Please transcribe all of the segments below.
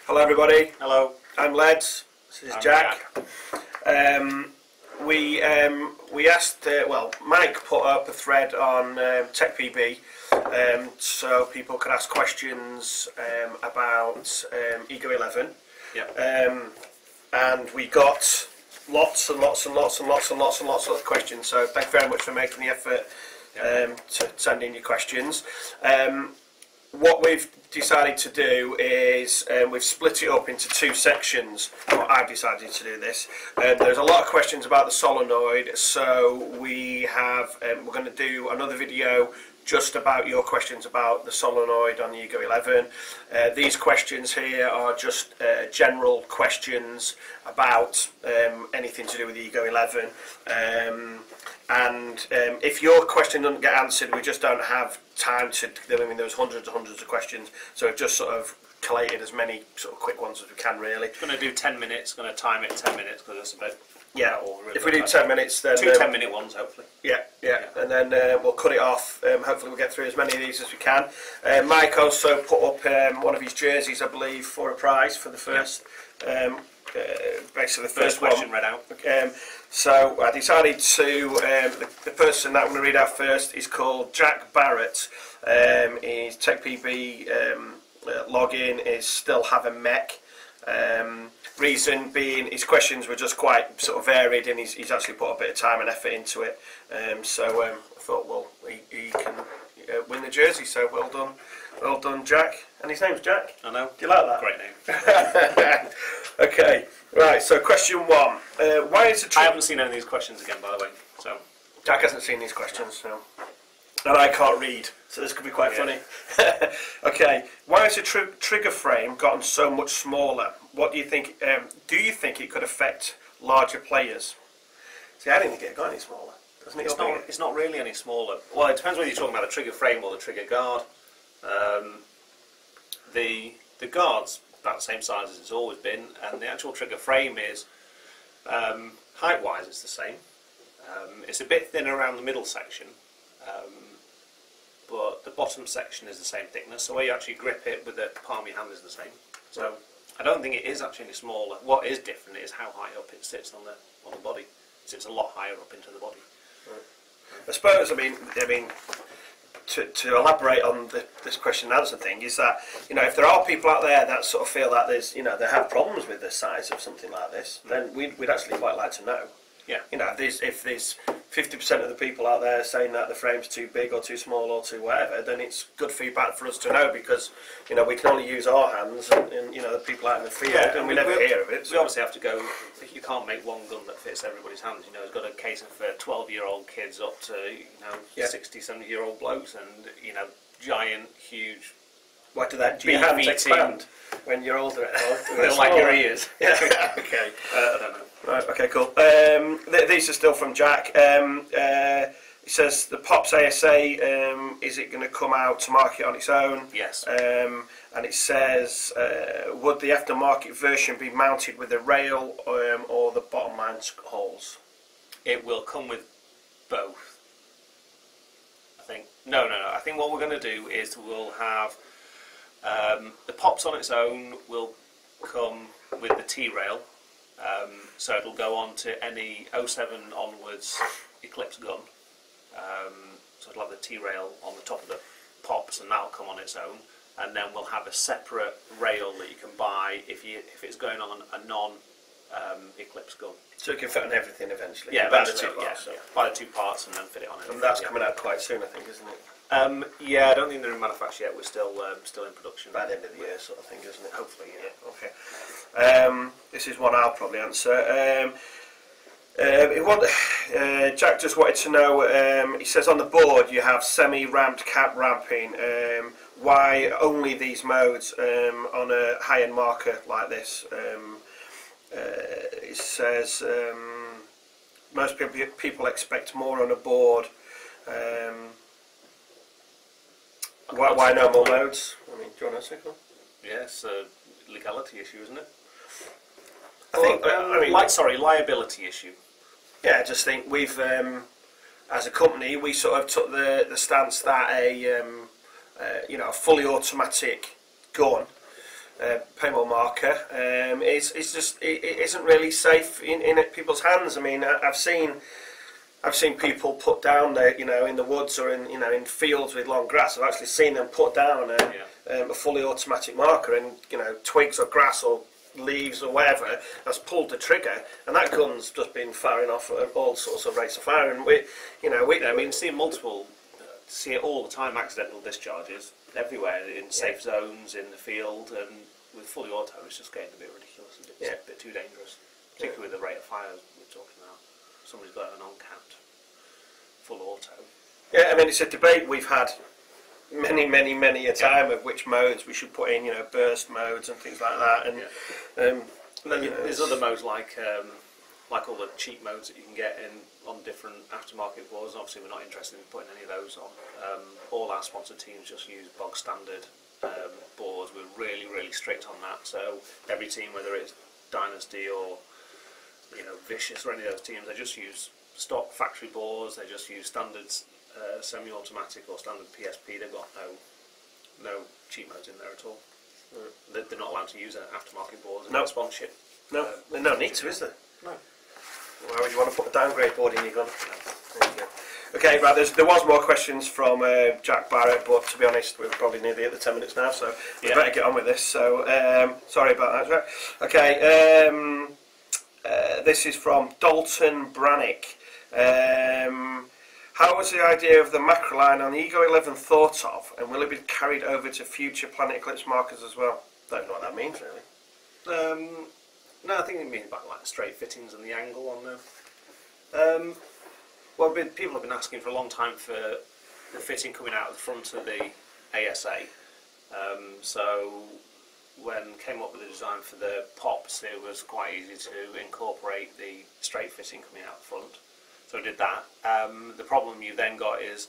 Hello everybody. Hello. I'm Ledz. This is Jack. We asked, Mike put up a thread on TechPB so people could ask questions about Ego11. Yeah. And we got lots of questions, so thank you very much for making the effort to send in your questions. What we've decided to do is we've split it up into two sections. Well, I've decided to do this. There's a lot of questions about the solenoid, so we have we're going to do another video just about your questions about the solenoid on the Ego11. These questions here are just general questions about anything to do with the Ego11. And if your question doesn't get answered, we just don't have time to. I mean, there's hundreds and hundreds of questions, so we've just sort of collated as many sort of quick ones as we can, really. Going to do 10 minutes. Going to time it 10 minutes because it's about. Yeah. If we do 10 minutes, then two 10-minute ones, hopefully. Yeah, and then we'll cut it off. Hopefully, we'll get through as many of these as we can. Mike also put up one of his jerseys, I believe, for a prize for the first. Basically, the first question one read out. So I decided to, the person that I'm going to read out first is called Jack Barrett. His TechPB login is still have a mech. Reason being his questions were just quite sort of varied, and he's actually put a bit of time and effort into it. So I thought, well, he can win the jersey, so well done Jack. And his name's Jack. I know. Do you like that? Great name. Okay, right, so question one. Why is I haven't seen any of these questions again, by the way. So Jack hasn't seen these questions, so. And I can't read, so this could be quite funny. Okay, why has the trigger frame gotten so much smaller? What do you think? Do you think it could affect larger players? See, I didn't think it got any smaller. Doesn't it? it's not really any smaller. Well, it depends whether you're talking about the trigger frame or the trigger guard. The guard's about the same size as it's always been, and the actual trigger frame is height-wise it's the same. It's a bit thinner around the middle section, but the bottom section is the same thickness. So where you actually grip it with the palm of your hand is the same. So I don't think it is actually any smaller. What is different is how high up it sits on the body. It sits a lot higher up into the body. Right. I suppose. I mean. To elaborate on this question and answer thing is that, you know, if there are people out there that sort of feel that there's, you know, they have problems with the size of something like this, then we'd actually quite like to know. Yeah. You know, if there's 50% of the people out there saying that the frame's too big or too small or too whatever, then it's good feedback for us to know, because, you know, we can only use our hands and you know, the people out in the field, and we never hear of it. So. We obviously have to go. You can't make one gun that fits everybody's hands. You know, it's got a casing for 12-year-old kids up to 60, 70-year-old blokes, and you know, giant, huge. What do your hands expand when you're older? Like your ears. Yeah. Okay. I don't know. Right, okay, cool. These are still from Jack. He says the Pops ASA, is it going to come out to market on its own? Yes. And it says, would the aftermarket version be mounted with a rail or the bottom line holes? It will come with both, I think. No. I think what we're going to do is we'll have the Pops on its own will come with the T-rail. So it'll go on to any 07 onwards Eclipse gun. So it'll have the T-rail on the top of the Pops, and that'll come on its own. And then we'll have a separate rail that you can buy if it's going on a non-Eclipse gun. So it can fit on everything eventually. Yeah, buy the two parts and then fit it on it. And that's coming out quite soon, I think, isn't it? Yeah, I don't think they're in manufacture yet. We're still in production. By the end of the year, sort of thing, isn't it? Hopefully, yeah. Okay. This is one I'll probably answer. Jack just wanted to know, he says on the board you have semi-ramped cap ramping. Why only these modes on a high-end marker like this? It says most people expect more on a board. Why no more modes? I mean, do you want to answer? Yeah, it's a legality issue, isn't it? I think. Liability issue. Yeah, I just think we've, as a company, we sort of took the stance that a fully automatic gun paintball marker is just it isn't really safe in people's hands. I mean, I've seen people put down in the woods or in fields with long grass. I've actually seen them put down a fully automatic marker, and twigs or grass or leaves or whatever has pulled the trigger, and that gun's just been firing off at all sorts of rates of fire. And see it all the time, accidental discharges everywhere in safe zones in the field, and with fully auto it's just getting a bit ridiculous, a bit too dangerous, particularly with the rate of fire we're talking about. Somebody's got an on-capped full auto. Yeah, I mean, it's a debate we've had many a time of which modes we should put in, burst modes and things like that. And there's other modes like all the cheap modes that you can get on different aftermarket boards. Obviously, we're not interested in putting any of those on. All our sponsored teams just use bog standard boards. We're really strict on that. So every team, whether it's Dynasty or Vicious or any of those teams, they just use stock factory boards. They just use standard semi-automatic or standard PSP. They've got no cheap modes in there at all. They're not allowed to use aftermarket boards and sponsorship. No, there's no need to, is there? No. Why would you want to put a downgrade board in your gun? There you go. Okay, right, there was more questions from Jack Barrett, but to be honest, we're probably nearly at the 10 minutes now, so we better get on with this. So, sorry about that, Jack. Okay, this is from Dalton Brannick. How was the idea of the macro line on the Ego11 thought of, and will it be carried over to future Planet Eclipse markers as well? Don't know what that means, really. No, I think it means about like straight fittings and the angle on them. Well, people have been asking for a long time for the fitting coming out of the front of the ASA. So when came up with the design for the pops, it was quite easy to incorporate the straight fitting coming out the front. So we did that. The problem you then got is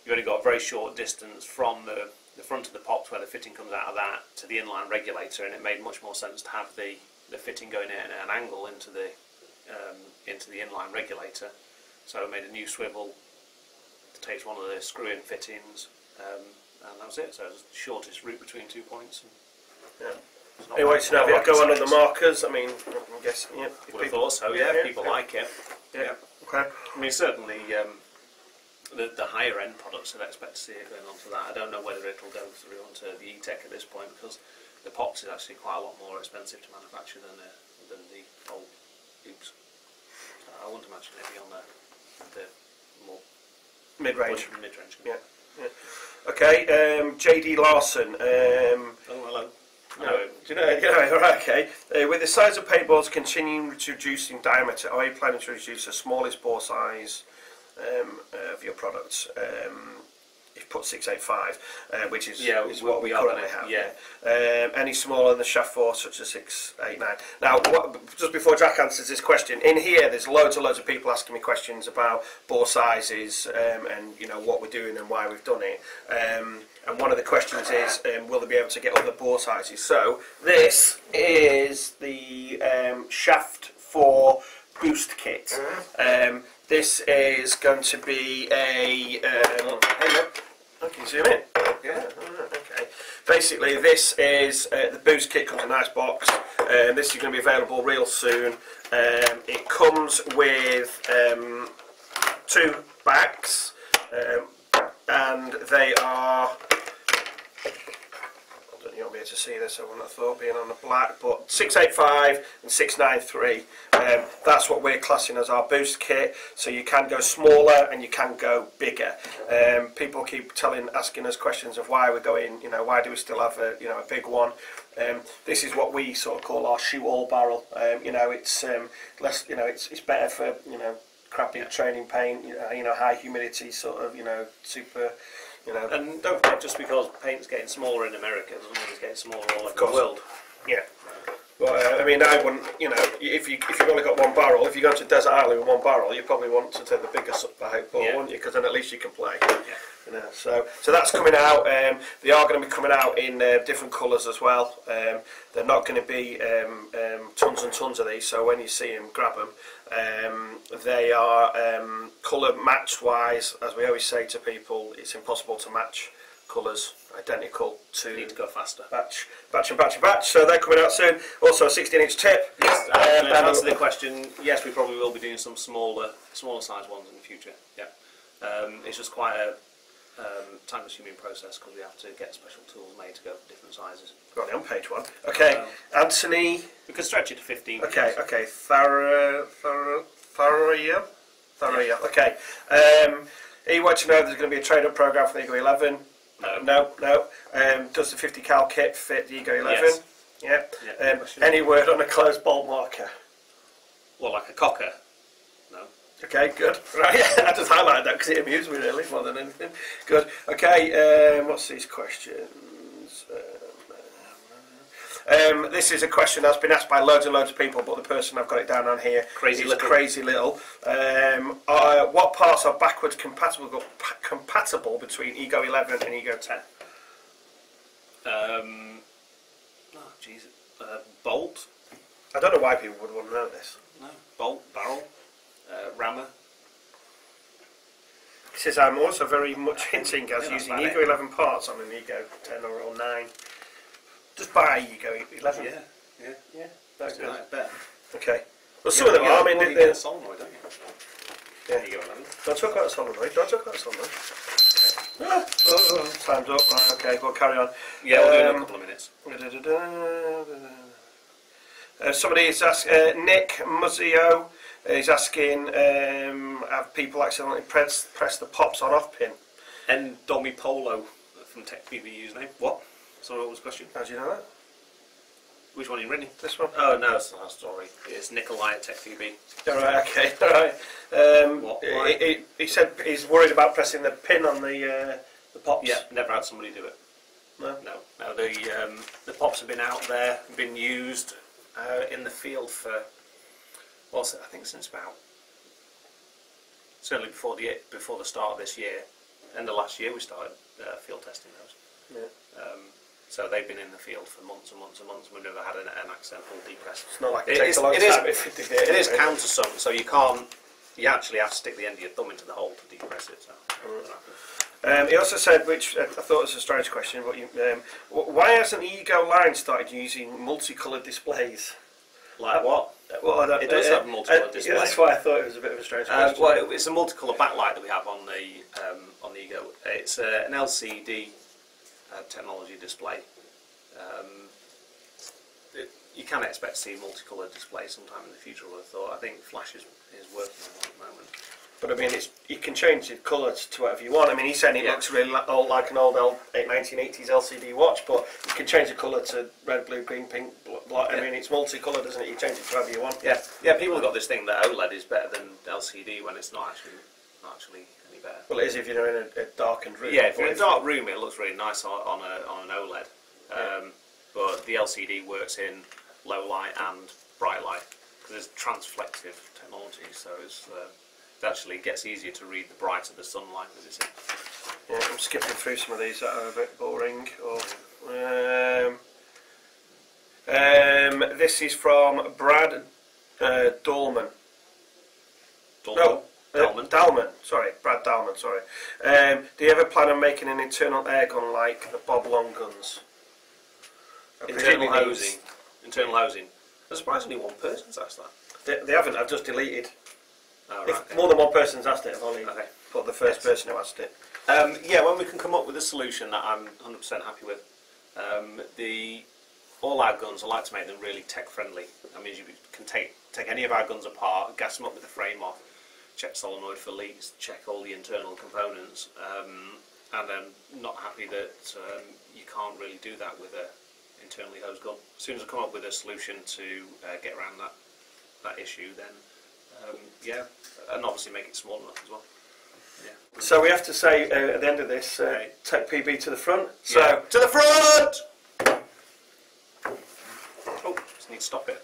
you've only got a very short distance from the front of the pops where the fitting comes out of that to the inline regulator, and it made much more sense to have the fitting going in at an angle into the inline regulator. So I made a new swivel to take one of the screw-in fittings, and that was it. So it was the shortest route between 2 points. Anyway, so now if go on the markers, I mean, I guess, Would have thought so, people like it. Yeah. Okay. I mean, certainly the higher end products, I'd expect to see it going on to that. I don't know whether it'll go through onto the E-Tech at this point, because the pops is actually quite a lot more expensive to manufacture than the old Oops. So I wouldn't imagine it'd be on the more mid-range. Mid-range. Yeah. Okay. JD Larson. Hello. No, do you know, right, okay. With the size of paintballs continuing to reduce in diameter, are you planning to reduce the smallest bore size of your products? You've put 685, which is what we currently have. Yeah. Any smaller than the shaft force, such as 689. Now, just before Jack answers this question, in here there's loads of people asking me questions about bore sizes and what we're doing and why we've done it. And one of the questions is, will they be able to get other bore sizes? So this is the shaft 4 boost kit. This is going to be a. I can zoom in. Yeah. Okay. Basically, this is the boost kit. Comes in a nice box. This is going to be available real soon. It comes with 2 backs, and they are. You won't be able to see this, I wouldn't have thought, being on the black, but 685 and 693, that's what we're classing as our boost kit. So you can go smaller and you can go bigger. People keep asking us questions of why we're going, why do we still have a big one. This is what we sort of call our shoot all barrel. It's less, it's better for crappy training paint, high humidity sort of, super. And don't forget, just because paint's getting smaller in America doesn't mean it's getting smaller all over the world. Yeah. But I mean, I wouldn't. If you've only got one barrel, if you go to Desert Island with one barrel, you probably want to take the bigger ball, wouldn't you? Because then at least you can play. Yeah. So that's coming out. They are going to be coming out in different colours as well. They're not going to be tons and tons of these. So when you see them, grab them. They are colour match wise, as we always say to people, it's impossible to match colours identical You need to go faster. batch. So they're coming out soon. Also a 16-inch tip. Yes, to answer the question, yes, we probably will be doing some smaller size ones in the future. Yeah, it's just quite a time-consuming process because we have to get special tools made to go for different sizes. Got it on page 1. Okay, Anthony. We could stretch it to 15. Okay, okay. Tharia. Okay. He wants to know if there's going to be a trade-up program for the Ego11. No. Does the 50 cal kit fit the Ego11? Yes. Yeah. Any word on a closed bolt marker? Well, like a cocker. No. Okay, good. Right, I just highlighted that because it amused me really more than anything. Good. Okay, what's these questions? This is a question that's been asked by loads and loads of people, but the person I've got it down on here Crazy is Crazy Little. What parts are backwards compatible between Ego11 and Ego10? Bolt. I don't know why people would want to know this. No. Bolt, barrel, rammer. He says, I'm also very much hinting as Yeah, using that's about Ego11 parts on an Ego10 or 9. Just buy Ego11. Yeah. That's good. Better. Okay. Well, some of them are. I mean, they're solenoid, don't you? Yeah. You go Don't talk about the solenoid. Time's up. Right, okay, we'll carry on. Yeah, we'll do it in a couple of minutes. Somebody is asking, Nick Muzzio is asking, have people accidentally pressed the pops on off pin? And Domi Polo from TechPB username. What? So what was the question? How do you know that? Which one are you reading? This one? Oh no, sorry. It's Nikolai at TechPB. Alright, okay, alright. Why? He said he's worried about pressing the pin on the pops. Yeah, never had somebody do it. No? No. The pops have been out there, been used in the field for, well, I think since about, certainly before the start of this year, end of last year we started field testing those. Yeah. So they've been in the field for months and months and months, and we've never had an accidental depress. It's not like it takes a long time. It is countersunk, so you can't. You actually have to stick the end of your thumb into the hole to depress it. So. He also said, which I thought was a strange question, but why hasn't Ego9 started using multicoloured displays? Like what? Well, it does have multicoloured displays. That's why I thought it was a bit of a strange question. Well, it's a multicolour backlight that we have on the Ego. It's an LCD technology display. You can expect to see multicoloured displays sometime in the future, I would have thought. I think Flash is working on one at the moment. But I mean, you can change the colour to whatever you want. I mean, he's saying it looks really like an old 1980s LCD watch, but you can change the colour to red, blue, green, pink, black. I mean, it's multicoloured, isn't it? You change it to whatever you want. Yeah. People have got this thing that OLED is better than LCD when it's not actually any better. Well, it is if you're in a darkened room. Yeah, if you're in a dark room, it looks really nice on an OLED. But the LCD works in low light and bright light because it's transflective technology, so it actually gets easier to read the brighter the sunlight that it's in. Yeah, I'm skipping through some of these that are a bit boring. This is from Brad Dahlman. Dalman. Sorry, Brad Dalman. Sorry. Do you ever plan on making an internal air gun like the Bob Long guns? Internal housing. There's surprisingly one person's asked that. They haven't. I've just deleted. Oh, If okay. more than one person's asked it, I've only Okay. put the first person who asked it. Yeah, when we can come up with a solution that I'm 100% happy with. All our guns, I like to make them really tech friendly. That means you can take any of our guns apart, gas them up with the frame off, check solenoid for leaks, check all the internal components, and I'm not happy that you can't really do that with a internally hosed gun. As soon as I come up with a solution to get around that issue, then yeah, and obviously make it small enough as well. Yeah. So we have to say at the end of this, TechPB to the front. So to the front! Oh, just need to stop it.